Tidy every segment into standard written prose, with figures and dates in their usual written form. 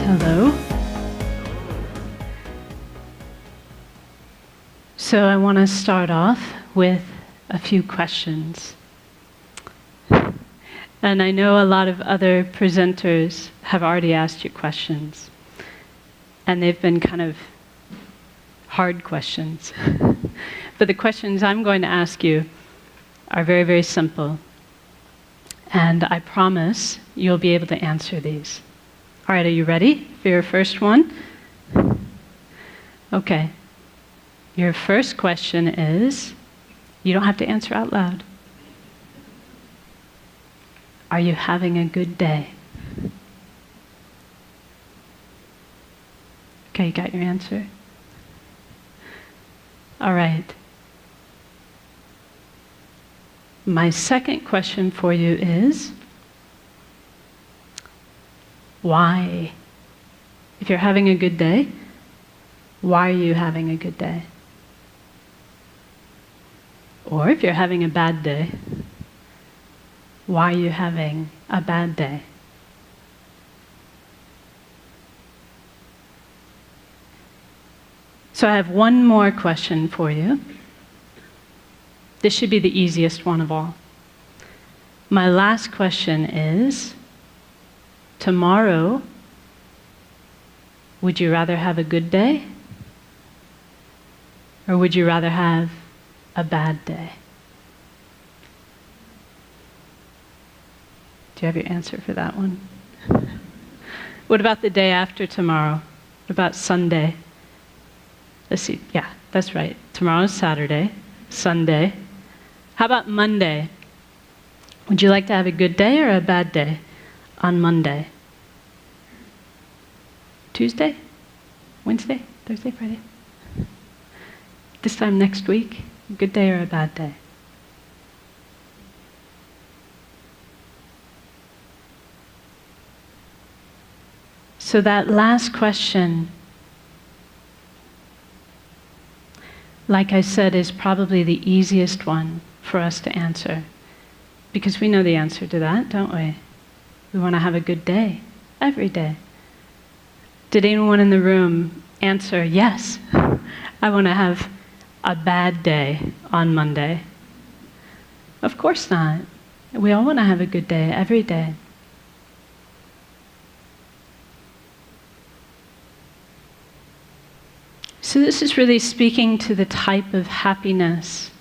Hello. So I want to start off with a few questions. And I know a lot of other presenters have already asked you questions. And they've been kind of hard questions. But the questions I'm going to ask you are very, very simple. And I promise you'll be able to answer these. All right, are you ready for your first one? Okay. Your first question is, you don't have to answer out loud. Are you having a good day? Okay, you got your answer? All right. My second question for you is, why? If you're having a good day, why are you having a good day? Or if you're having a bad day, why are you having a bad day? So I have one more question for you. This should be the easiest one of all. My last question is, tomorrow, would you rather have a good day? Or would you rather have a bad day? Do you have your answer for that one? What about the day after tomorrow? What about Sunday? Let's see. Yeah, that's right. Tomorrow's Saturday, Sunday. How about Monday? Would you like to have a good day or a bad day on Monday? Tuesday? Wednesday? Thursday? Friday? This time next week? A good day or a bad day? So that last question, like I said, is probably the easiest one for us to answer. Because we know the answer to that, don't we? We want to have a good day, every day. Did anyone in the room answer, yes, I want to have a bad day on Monday? Of course not. We all want to have a good day, every day. So this is really speaking to the type of happiness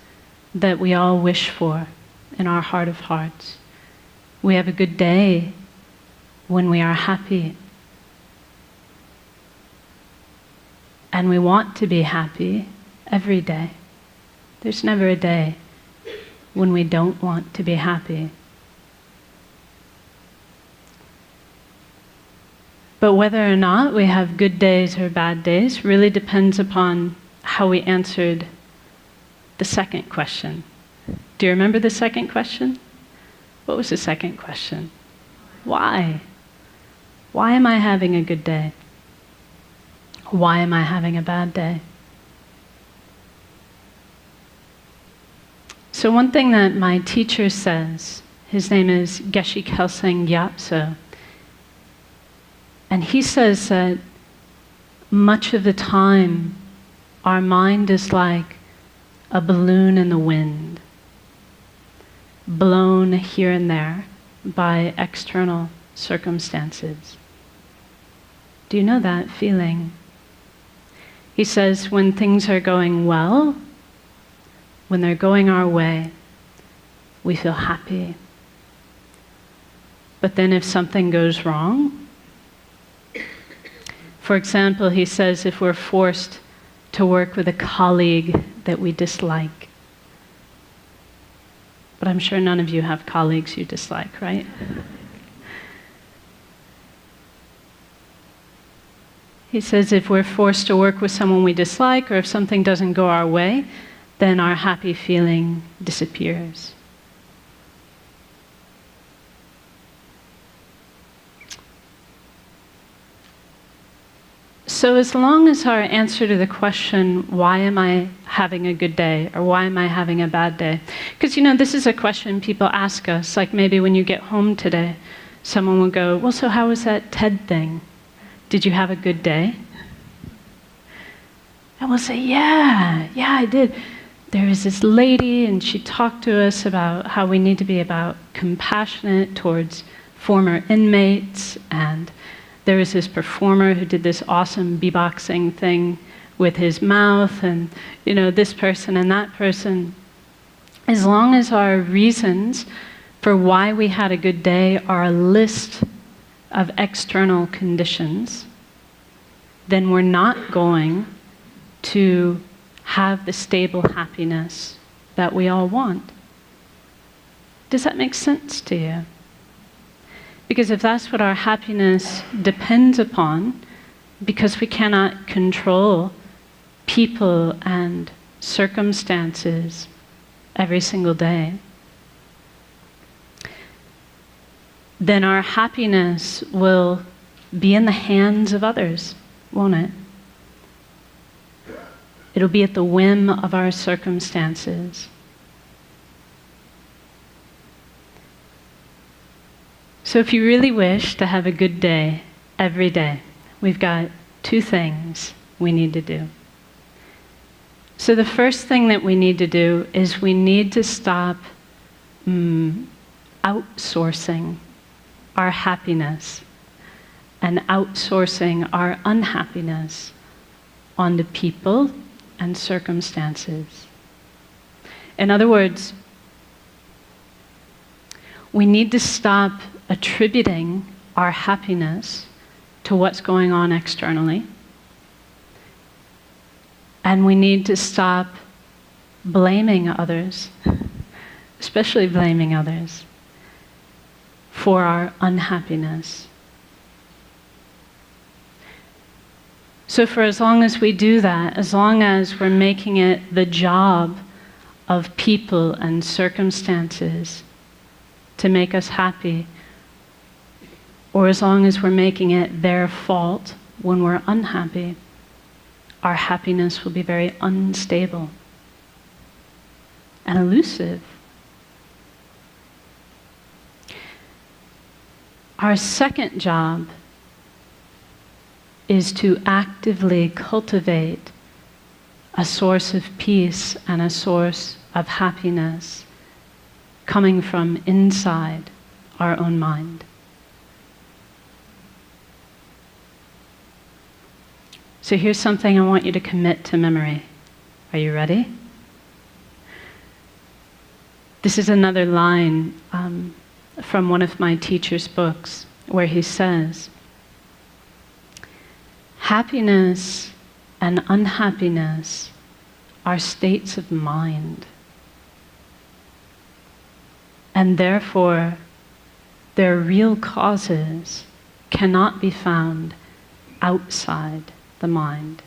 that we all wish for in our heart of hearts. We have a good day when we are happy. And we want to be happy every day. There's never a day when we don't want to be happy. But whether or not we have good days or bad days really depends upon how we answered the second question. Do you remember the second question? What was the second question? Why? Why am I having a good day? Why am I having a bad day? So one thing that my teacher says, his name is Kelsang Nyema, and he says that much of the time our mind is like a balloon in the wind, blown here and there by external circumstances. Do you know that feeling? He says when things are going well, when they're going our way, we feel happy. But then if something goes wrong, for example, he says if we're forced to work with a colleague that we dislike, but I'm sure none of you have colleagues you dislike, right? He says if we're forced to work with someone we dislike, or if something doesn't go our way, then our happy feeling disappears. So as long as our answer to the question, why am I having a good day, or why am I having a bad day? Because, this is a question people ask us, like maybe when you get home today, someone will go, well, so how was that TED thing? Did you have a good day? And we'll say, yeah, I did. There was this lady, and she talked to us about how we need to be compassionate towards former inmates, and there was this performer who did this awesome beatboxing thing with his mouth, and this person and that person. As long as our reasons for why we had a good day are a list of external conditions, then we're not going to have the stable happiness that we all want. Does that make sense to you? Because if that's what our happiness depends upon, because we cannot control people and circumstances every single day, then our happiness will be in the hands of others, won't it? It'll be at the whim of our circumstances. So if you really wish to have a good day every day, we've got two things we need to do. So the first thing that we need to do is we need to stop outsourcing our happiness and outsourcing our unhappiness onto people and circumstances. In other words, we need to stop attributing our happiness to what's going on externally. And we need to stop blaming others, especially blaming others, for our unhappiness. So for as long as we do that, as long as we're making it the job of people and circumstances to make us happy, or as long as we're making it their fault when we're unhappy, our happiness will be very unstable and elusive. Our second job is to actively cultivate a source of peace and a source of happiness coming from inside our own mind. So here's something I want you to commit to memory. Are you ready? This is another line from one of my teacher's books where he says, happiness and unhappiness are states of mind, and therefore their real causes cannot be found outside the mind.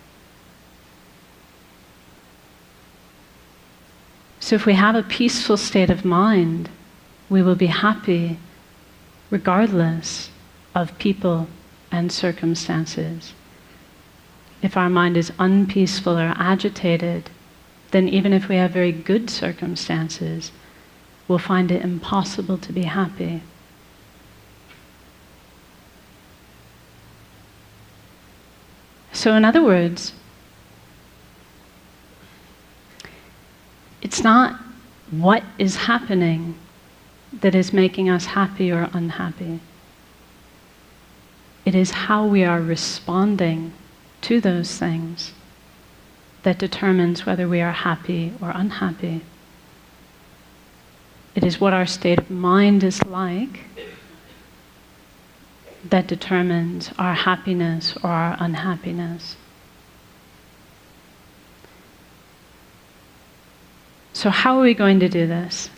So if we have a peaceful state of mind, we will be happy regardless of people and circumstances. If our mind is unpeaceful or agitated, then even if we have very good circumstances, we'll find it impossible to be happy. So in other words, it's not what is happening that is making us happy or unhappy. It is how we are responding to those things that determines whether we are happy or unhappy. It is what our state of mind is like that determines our happiness or our unhappiness. So how are we going to do this?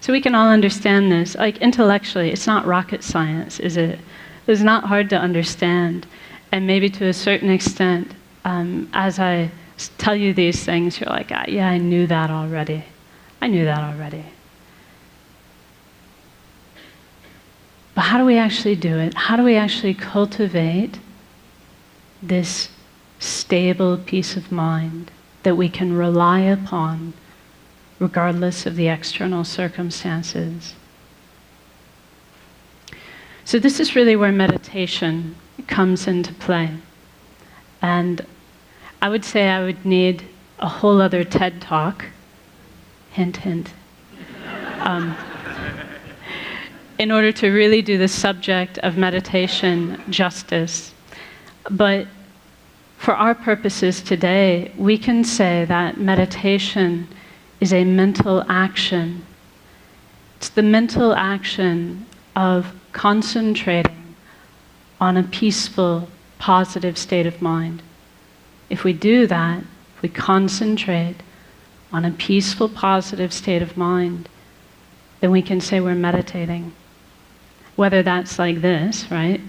So we can all understand this. Like intellectually, it's not rocket science, is it? It's not hard to understand. And maybe to a certain extent, as I tell you these things, you're like, yeah, I knew that already. I knew that already. But how do we actually do it? How do we actually cultivate this stable peace of mind that we can rely upon regardless of the external circumstances? So this is really where meditation comes into play. And I would say I would need a whole other TED Talk, hint, hint, in order to really do the subject of meditation justice. But for our purposes today, we can say that meditation is a mental action. It's the mental action of concentrating on a peaceful, positive state of mind. If we do that, if we concentrate on a peaceful, positive state of mind, then we can say we're meditating. Whether that's like this, right?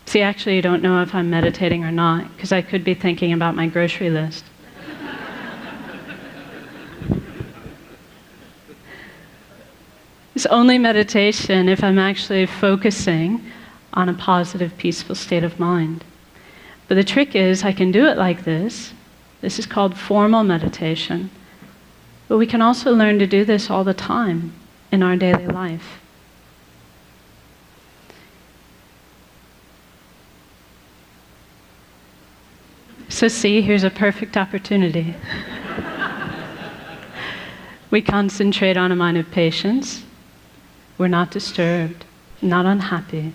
See, actually, you don't know if I'm meditating or not, because I could be thinking about my grocery list. It's only meditation if I'm actually focusing on a positive, peaceful state of mind. But the trick is, I can do it like this. This is called formal meditation. But we can also learn to do this all the time in our daily life. So see, here's a perfect opportunity. We concentrate on a mind of patience. We're not disturbed, not unhappy.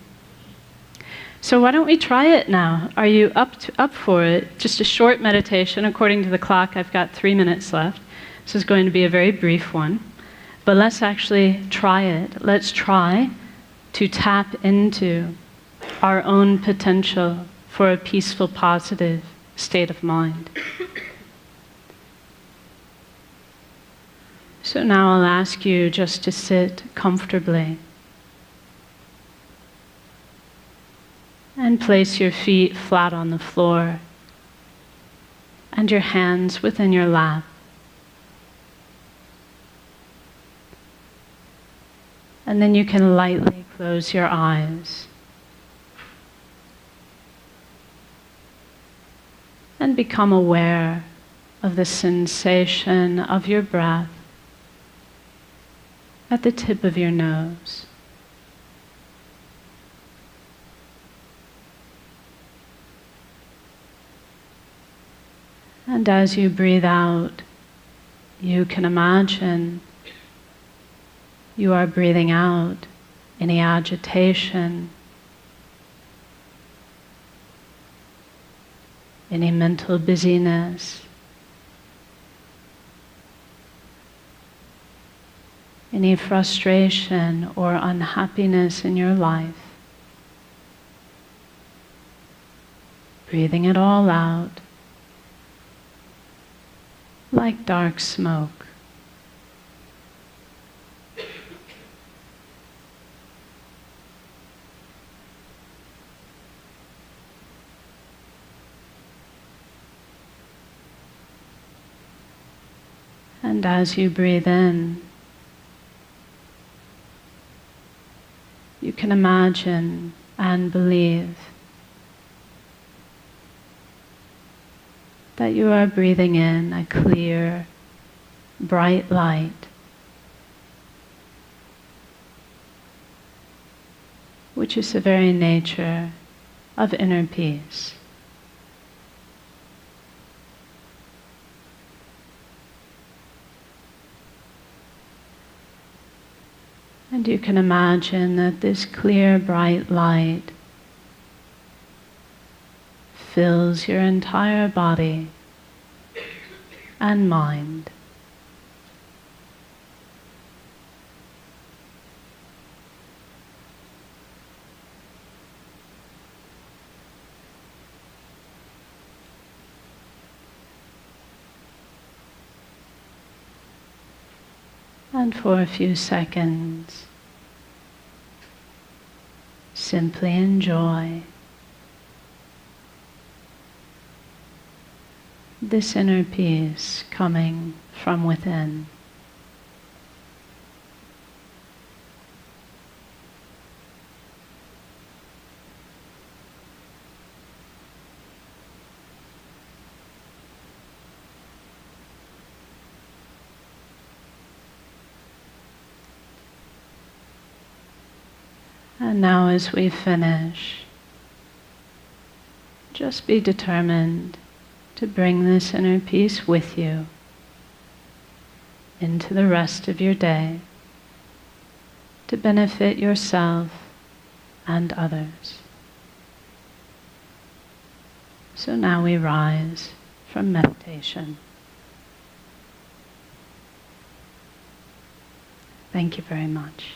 So why don't we try it now? Are you up for it? Just a short meditation. According to the clock, I've got 3 minutes left. This is going to be a very brief one. But let's actually try it. Let's try to tap into our own potential for a peaceful, positive state of mind. So now I'll ask you just to sit comfortably and place your feet flat on the floor and your hands within your lap. And then you can lightly close your eyes and become aware of the sensation of your breath at the tip of your nose. And as you breathe out, you can imagine you are breathing out any agitation, any mental busyness, any frustration or unhappiness in your life. Breathing it all out like dark smoke. And as you breathe in, you can imagine and believe that you are breathing in a clear, bright light, which is the very nature of inner peace. And you can imagine that this clear, bright light fills your entire body and mind. And for a few seconds, simply enjoy this inner peace coming from within. And now as we finish, just be determined to bring this inner peace with you into the rest of your day to benefit yourself and others. So now we rise from meditation. Thank you very much.